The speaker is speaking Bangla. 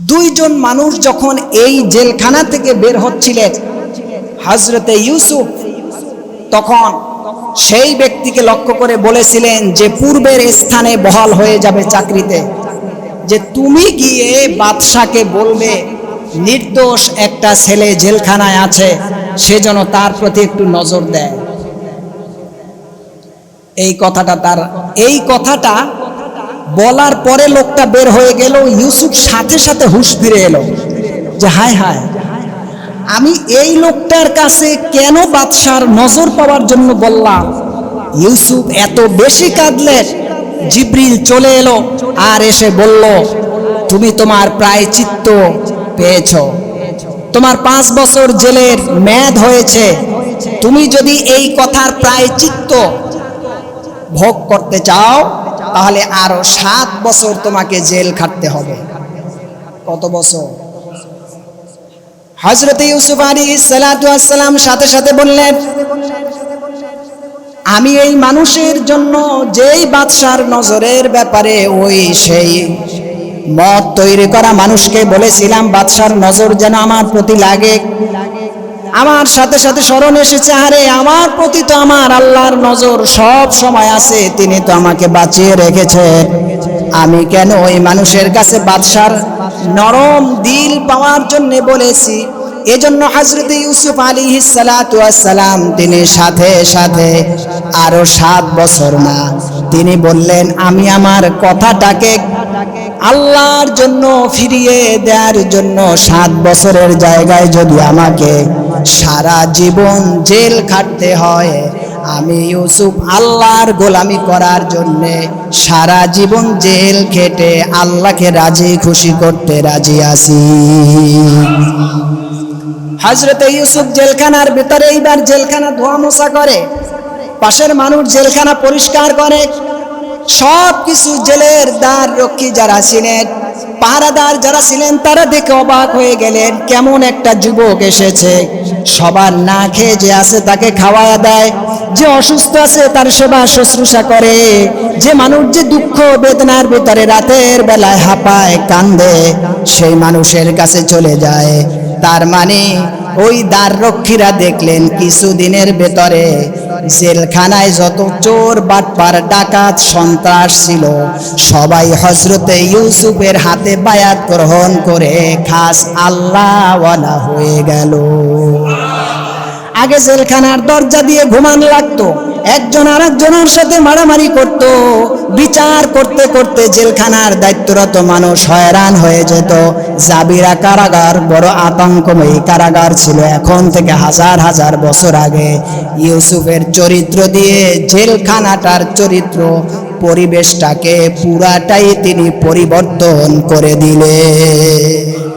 দুইজন মানুষ যখন এই জেলখানা থেকে বের হচ্ছিলেন, হযরতে ইউসুফ তখন সেই ব্যক্তিকে লক্ষ্য করে বলেছিলেন যে পূর্বের স্থানে বহাল হয়ে যাবে চাকরিতে, যে তুমি গিয়ে বাদশাকে বলবে নির্দোষ একটা ছেলে জেলখানায় আছে, সেজন্য তার প্রতি একটু নজর দেয়। এই কথাটা বলার পরে লোকটা বের হয়ে গেল। ইউসুফ সাথে সাথে হুঁশ ফিরে এলো যে হায় হায়, আমি এই লোকটার কাছে কেন বাদশার নজর পাওয়ার জন্য বললাম। ইউসুফ এত বেশি কাঁদলেন, জিবরিল চলে এলো আর এসে বলল, তুমি তোমার প্রায়শ্চিত্ত পেয়েছ, তোমার 5 বছর জেলের মেয়াদ হয়েছে, তুমি যদি এই কথার প্রায়শ্চিত্ত ভোগ করতে চাও তাহলে আরো 7 বছর তোমাকে জেল খাটতে হবে। কত বছর? হযরত ইউসুফ আলাইহিস সালাতু ওয়াস সালাম সাথে সাথে বললেন, আমি এই মানুষের জন্য যেই বাদশার নজরের ব্যাপারে সেই মত তৈরি করা মানুষকে বলেছিলাম বাদশার নজর যেন আমার প্রতি লাগে, আমার সাথে সাথে স্মরণ এসেছে, আরে আমার প্রতি তো আমার আল্লাহর নজর সব সময় আছে, তিনি তো আমাকে বাঁচিয়ে রেখেছেন। আমি কেন ওই মানুষের কাছে বাদশার নরম দিল পাওয়ার জন্য বলেছি। এজন্য হযরত ইউসুফ আলাইহিস সালাতু ওয়াস সালাম তিনি সাথে সাথে আরো 7 বছর না, তিনি বললেন আমি আমার কথাটাকে আল্লাহর জন্য ফিরিয়ে দেওয়ার জন্য 7 বছরের জায়গায় যদি আমাকে সারা জীবন জেল খাটতে হয়, আমি ইউসুফ আল্লাহর গোলামি করার জন্য সারা জীবন জেল খেটে আল্লাহকে রাজি খুশি করতে রাজি আছি। হযরত ইউসুফ জেলখানার ভিতরে এইবার জেলখানা ধোয়া মোছা করে, পাশের মানুষ জেলখানা পরিষ্কার করে, সব কিছু জেলের দ্বার রক্ষী যারা ছিলেন, পাহারাদার যারা ছিলেন, তারা দেখে অবাক হয়ে গেলেন, কেমন একটা যুবক এসেছে, সবার না খেয়ে যে আছে তাকে খাওয়ায়া দেয়, যে অসুস্থ আছে তার সেবা শুশ্রূষা করে, যে মানুষ যে দুঃখ বেদনার ভিতরে রাতের বেলায় হাঁপায় কান্দে, সেই মানুষের কাছে চলে যায়। তার মানে ওই দ্বাররক্ষীরা দেখলেন কিছুদিনের ভেতরে জেলখানায় যত চোর বাটপার ডাকাত সন্ত্রাস ছিল সবাই হযরতে ইউসুফের হাতে বায়াত গ্রহণ করে খাস আল্লাহওয়ালা হয়ে গেল। আগে জেলখানার দরজা দিয়ে ঘুমানো লাগতো, একজন আরেকজনের সাথে মারামারি করত, বিচার করতে করতে জেলখানার দায়িত্বরত মানুষ হয়রান হয়ে যেত। জাবিরা কারাগার বড় আতঙ্কময়ী কারাগার ছিল। এখন থেকে হাজার হাজার বছর আগে ইউসুফের চরিত্র দিয়ে জেলখানাটার চরিত্র পরিবেশটাকে পুরাটাই তিনি পরিবর্তন করে দিলেন।